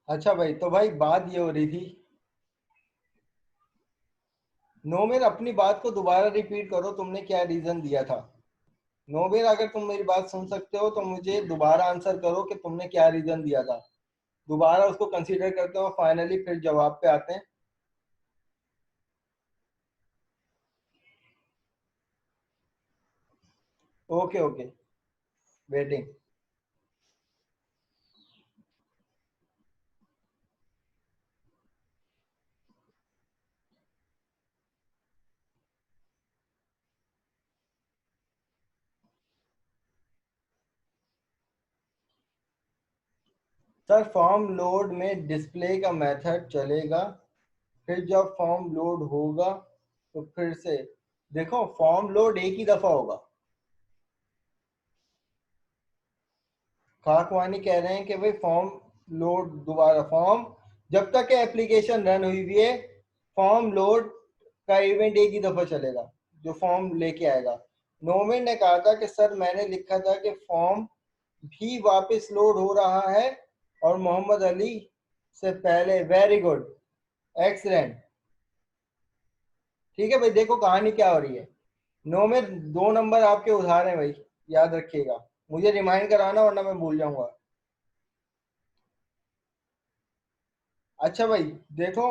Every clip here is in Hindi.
अच्छा भाई, तो भाई बात ये हो रही थी। नोमेर, अपनी बात को दोबारा रिपीट करो, तुमने क्या रीजन दिया था। नोबेर, अगर तुम मेरी बात सुन सकते हो तो मुझे दोबारा आंसर करो कि तुमने क्या रीजन दिया था। दोबारा उसको कंसीडर करते हो, फाइनली फिर जवाब पे आते हैं। Okay okay, waiting. Sir, form load में डिस्प्ले का मेथड चलेगा, फिर जब फॉर्म लोड होगा तो फिर से। देखो, फॉर्म लोड एक ही दफा होगा। खाकवानी कह रहे हैं कि भाई फॉर्म लोड दोबारा, फॉर्म जब तक एप्लीकेशन रन हुई हुई है, फॉर्म लोड का इवेंट एक ही दफा चलेगा, जो फॉर्म लेके आएगा। नोमेन ने कहा था कि सर मैंने लिखा था कि फॉर्म भी वापस लोड हो रहा है और मोहम्मद अली से पहले। Very good, excellent. ठीक है भाई, देखो कहानी क्या हो रही है। नोमेन, 2 नंबर आपके उधार हैं भाई, याद रखिएगा। मुझे रिमाइंड कराना वरना मैं भूल जाऊंगा। अच्छा भाई, देखो,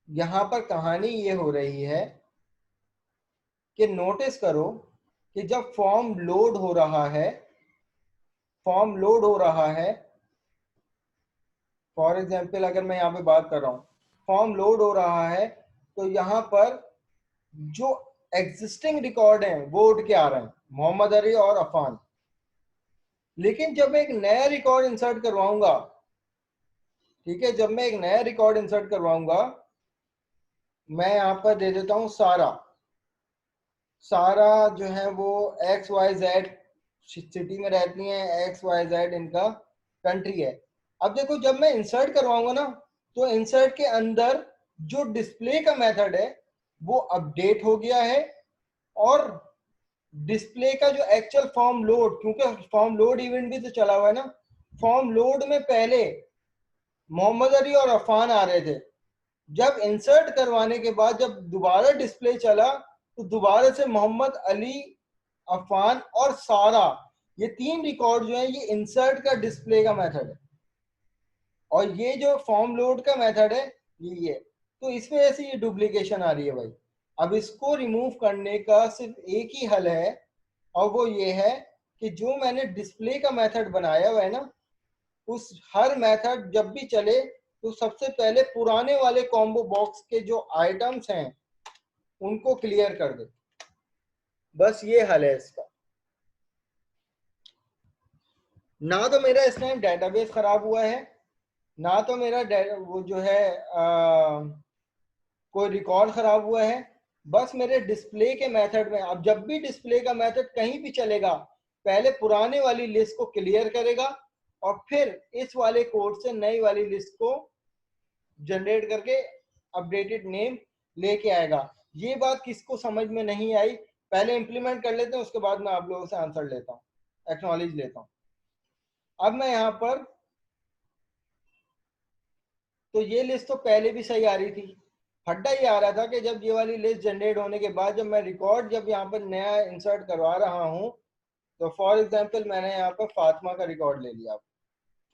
यहाँ पर कहानी ये हो रही है कि नोटिस करो कि जब फॉर्म लोड हो रहा है, फॉर्म लोड हो रहा है, फॉर एग्जाम्पल अगर मैं यहाँ पे बात कर रहा हूँ, फॉर्म लोड हो रहा है, तो यहाँ पर जो एग्जिस्टिंग रिकॉर्ड हैं वो उठ के आ रहे हैं, मोहम्मद अली और अफान। लेकिन जब मैं एक नया रिकॉर्ड इंसर्ट करवाऊंगा, ठीक है, जब मैं एक नया रिकॉर्ड इंसर्ट करवाऊंगा, मैं यहाँ पर दे देता हूँ सारा। सारा जो है वो XYZ सिटी में रहती हैं, XYZ इनका कंट्री है। अब देखो, जब मैं इंसर्ट करवाऊंगा ना, तो इंसर्ट के अंदर जो डिस्प्ले का मेथड है वो अपडेट हो गया है। और डिस्प्ले का जो एक्चुअल फॉर्म लोड, क्योंकि फॉर्म लोड इवेंट भी तो चला हुआ है ना, फॉर्म लोड में पहले मोहम्मद अली और अफान आ रहे थे। जब इंसर्ट करवाने के बाद जब दोबारा डिस्प्ले चला, तो दोबारा से मोहम्मद अली, अफान और सारा, ये 3 रिकॉर्ड जो है ये इंसर्ट का डिस्प्ले का मेथड है। और ये जो फॉर्म लोड का मेथड है ये तो इस वजह से ये डुप्लीकेशन आ रही है भाई। अब इसको रिमूव करने का सिर्फ एक ही हल है, और वो ये है कि जो मैंने डिस्प्ले का मेथड बनाया हुआ है ना, उस हर मेथड जब भी चले तो सबसे पहले पुराने वाले कॉम्बो बॉक्स के जो आइटम्स हैं उनको क्लियर कर दे। बस ये हल है इसका। ना तो मेरा इस टाइम डेटाबेस खराब हुआ है, ना तो मेरा वो जो है कोई रिकॉर्ड खराब हुआ है। बस मेरे डिस्प्ले के मेथड में, अब जब भी डिस्प्ले का मेथड कहीं भी चलेगा, पहले पुराने वाली लिस्ट को क्लियर करेगा और फिर इस वाले कोड से नई वाली लिस्ट को जनरेट करके अपडेटेड नेम लेके आएगा। ये बात किसको समझ में नहीं आई, पहले इंप्लीमेंट कर लेते हैं, उसके बाद मैं आप लोगों से आंसर लेता हूँ, एक्नॉलेज लेता हूँ। अब मैं यहाँ पर, तो ये लिस्ट तो पहले भी सही आ रही थी। हड्डा ये आ रहा था कि जब ये वाली लिस्ट जनरेट होने के बाद जब मैं रिकॉर्ड जब यहाँ पर नया इंसर्ट करवा रहा हूँ, तो फॉर एग्जांपल मैंने यहाँ पर फातिमा का रिकॉर्ड ले लिया।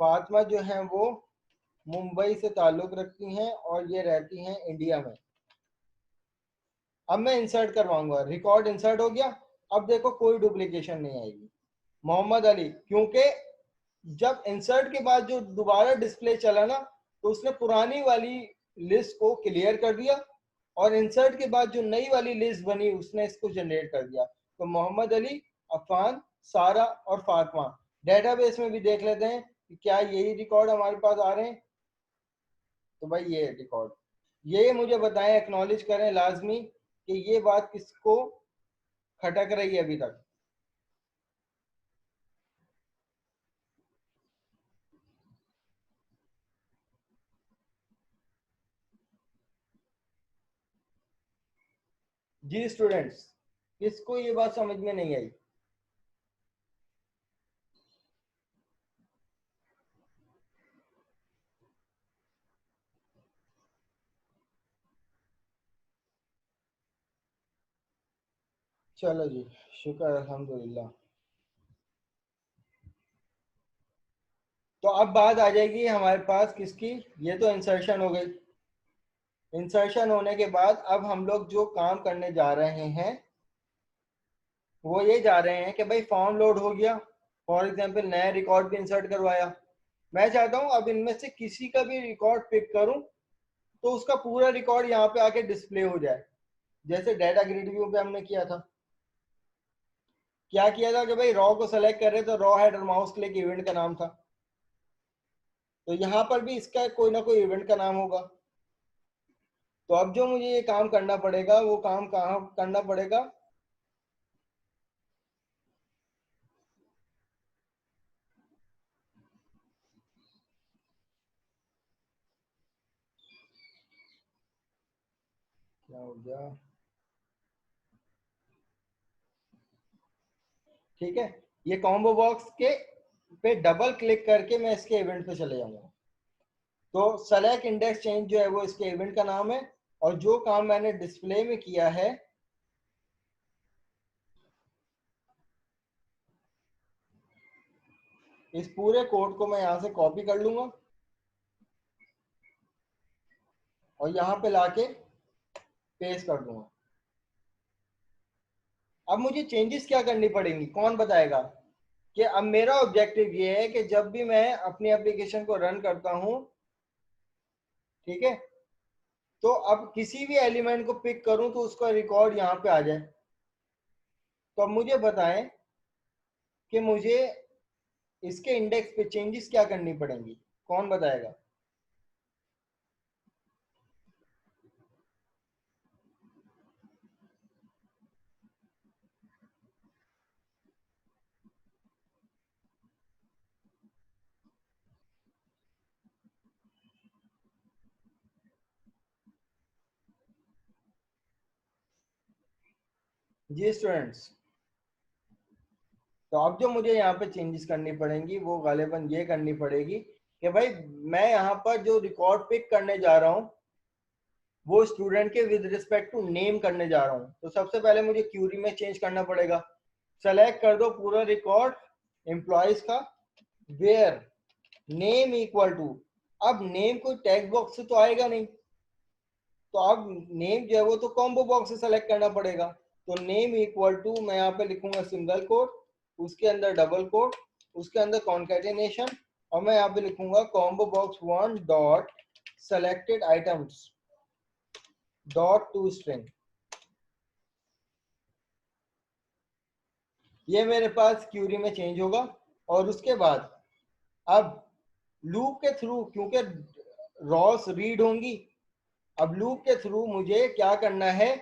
फातिमा जो है वो मुंबई से ताल्लुक रखती हैं और ये रहती हैं इंडिया में। अब मैं इंसर्ट करवाऊंगा, रिकॉर्ड इंसर्ट हो गया। अब देखो कोई डुप्लीकेशन नहीं आएगी। मोहम्मद अली, क्योंकि जब इंसर्ट के बाद जो दोबारा डिस्प्ले चला ना, तो उसने पुरानी वाली लिस्ट को क्लियर कर दिया, और इंसर्ट के बाद जो नई वाली लिस्ट बनी उसने इसको जनरेट कर दिया। तो मोहम्मद अली, अफान, सारा और फातिमा। डेटाबेस में भी देख लेते हैं कि क्या यही रिकॉर्ड हमारे पास आ रहे हैं। तो भाई ये रिकॉर्ड, ये मुझे बताएं, एक्नॉलेज करें लाजमी कि ये बात किसको खटक रही है अभी तक। जी स्टूडेंट्स, किसको ये बात समझ में नहीं आई। चलो जी, शुक्र अल्हम्दुलिल्लाह। तो अब बात आ जाएगी हमारे पास किसकी, ये तो इंसर्शन हो गई। इंसर्शन होने के बाद अब हम लोग जो काम करने जा रहे हैं वो ये जा रहे हैं कि भाई फॉर्म लोड हो गया, फॉर एग्जांपल नया रिकॉर्ड भी इंसर्ट करवाया। मैं चाहता हूँ अब इनमें से किसी का भी रिकॉर्ड पिक करूँ तो उसका पूरा रिकॉर्ड यहाँ पे आके डिस्प्ले हो जाए, जैसे डाटा ग्रिड व्यू पे हमने किया था। क्या किया था कि भाई रॉ को सेलेक्ट कर रहे तो raw header mouse click event का नाम था, तो यहाँ पर भी इसका कोई ना कोई इवेंट का नाम होगा। तो अब जो मुझे ये काम करना पड़ेगा वो काम कहाँ करना पड़ेगा, क्या हो गया, ठीक है। ये कॉम्बो बॉक्स के पे डबल क्लिक करके मैं इसके इवेंट पे चले जाऊंगा। तो सेलेक्ट इंडेक्स चेंज जो है वो इसके इवेंट का नाम है, और जो काम मैंने डिस्प्ले में किया है इस पूरे कोड को मैं यहाँ से कॉपी कर लूंगा और यहाँ पे लाके पेस्ट कर दूंगा। अब मुझे चेंजेस क्या करनी पड़ेंगी कौन बताएगा, कि अब मेरा ऑब्जेक्टिव ये है कि जब भी मैं अपनी एप्लीकेशन को रन करता हूँ, ठीक है, तो अब किसी भी एलिमेंट को पिक करूं तो उसका रिकॉर्ड यहाँ पे आ जाए। तो अब मुझे बताएं कि मुझे इसके इंडेक्स पे चेंजेस क्या करनी पड़ेंगी, कौन बताएगा। जी स्टूडेंट्स, तो अब जो मुझे यहाँ पे चेंजेस करनी पड़ेंगी वो गालिबन ये करनी पड़ेगी कि भाई मैं यहाँ पर जो रिकॉर्ड पिक करने जा रहा हूँ वो स्टूडेंट के विद रिस्पेक्ट टू नेम करने जा रहा हूँ। तो सबसे पहले मुझे क्यूरी में चेंज करना पड़ेगा, सेलेक्ट कर दो पूरा रिकॉर्ड एम्प्लॉयज का, वेयर नेम इक्वल टू, अब नेम कोई टेक्स्ट बॉक्स से तो आएगा नहीं, तो अब नेम जो है वो तो कॉम्बो बॉक्स से सेलेक्ट करना पड़ेगा। तो नेम इक्वल टू मैं यहाँ पे लिखूंगा सिंगल कोट, उसके अंदर डबल कोट, उसके अंदर कॉन्केटिनेशन, और मैं यहाँ पे लिखूंगा combo box one dot selected items dot to string. ये मेरे पास क्यूरी में चेंज होगा। और उसके बाद अब लूप के थ्रू, क्योंकि रॉस रीड होंगी, अब लूप के थ्रू मुझे क्या करना है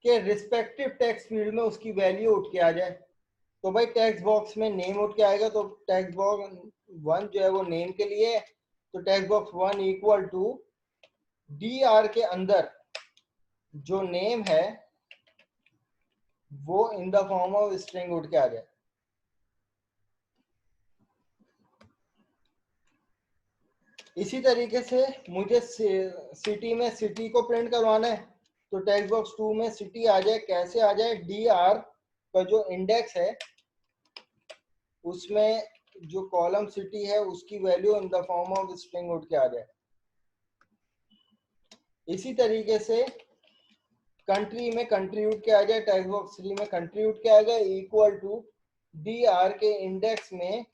कि रिस्पेक्टिव टेक्स्ट फील्ड में उसकी वैल्यू उठ के आ जाए। तो भाई टेक्स्ट बॉक्स में नेम उठ के आएगा, तो टेक्स्ट बॉक्स वन जो है वो नेम के लिए है, तो text box one equal to D R के अंदर जो नेम है वो in the form of string उठ के आ जाए। इसी तरीके से मुझे सिटी में सिटी को प्रिंट करवाना है, तो टेक्स्ट बॉक्स टू में सिटी आ जाए, कैसे आ जाए, डी आर का जो इंडेक्स है उसमें जो कॉलम सिटी है उसकी value in the form of string उठ के आ जाए। इसी तरीके से कंट्री में कंट्री उठ के आ जाए, टेक्स्ट बॉक्स थ्री में कंट्री उठ के आ जाए, इक्वल टू डी आर के इंडेक्स में,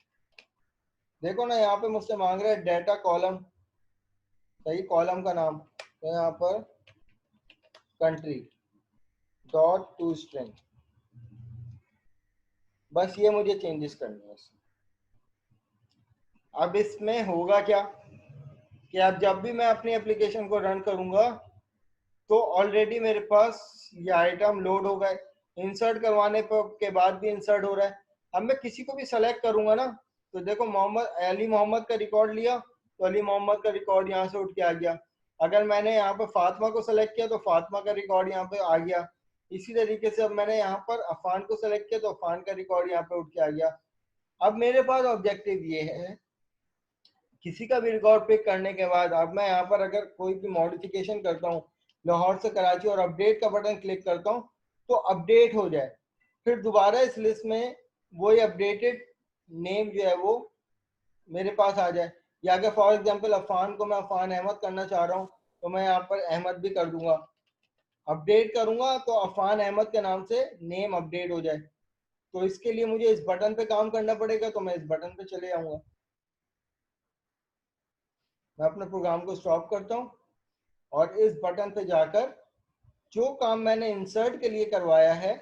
देखो ना यहाँ पे मुझसे मांग रहा है डेटा कॉलम, सही कॉलम का नाम, तो यहाँ पर कंट्री डॉट टू स्ट्रिंग, बस ये मुझे चेंजेस करनी है। अब इसमें होगा क्या कि अब जब भी मैं अपनी एप्लीकेशन को रन करूंगा तो ऑलरेडी मेरे पास ये आइटम लोड हो गए, इंसर्ट करवाने के बाद भी इंसर्ट हो रहा है। अब मैं किसी को भी सेलेक्ट करूंगा ना, तो देखो मोहम्मद अली मोहम्मद का रिकॉर्ड लिया तो अली मोहम्मद का रिकॉर्ड यहाँ से उठ के आ गया। अगर मैंने यहाँ पर फातिमा को सेलेक्ट किया तो फातिमा का रिकॉर्ड यहाँ पे आ गया। इसी तरीके से अब मैंने यहाँ पर अफान को सेलेक्ट किया तो अफान का रिकॉर्ड यहाँ पे उठ के आ गया। अब मेरे पास ऑब्जेक्टिव ये है, किसी का भी रिकॉर्ड पिक करने के बाद अब मैं यहाँ पर अगर कोई भी मॉडिफिकेशन करता हूँ, लाहौर से कराची, और अपडेट का बटन क्लिक करता हूँ, तो अपडेट हो जाए, फिर दोबारा इस लिस्ट में वही अपडेटेड नेम जो है वो मेरे पास आ जाए। या अगर फॉर एग्जांपल अफान को मैं अफान अहमद करना चाह रहा हूँ तो मैं यहाँ पर अहमद भी कर दूंगा, अपडेट करूंगा तो अफान अहमद के नाम से नेम अपडेट हो जाए। तो इसके लिए मुझे इस बटन पे काम करना पड़ेगा, तो मैं इस बटन पे चले जाऊंगा। मैं अपने प्रोग्राम को स्टॉप करता हूँ और इस बटन पे जाकर जो काम मैंने इंसर्ट के लिए करवाया है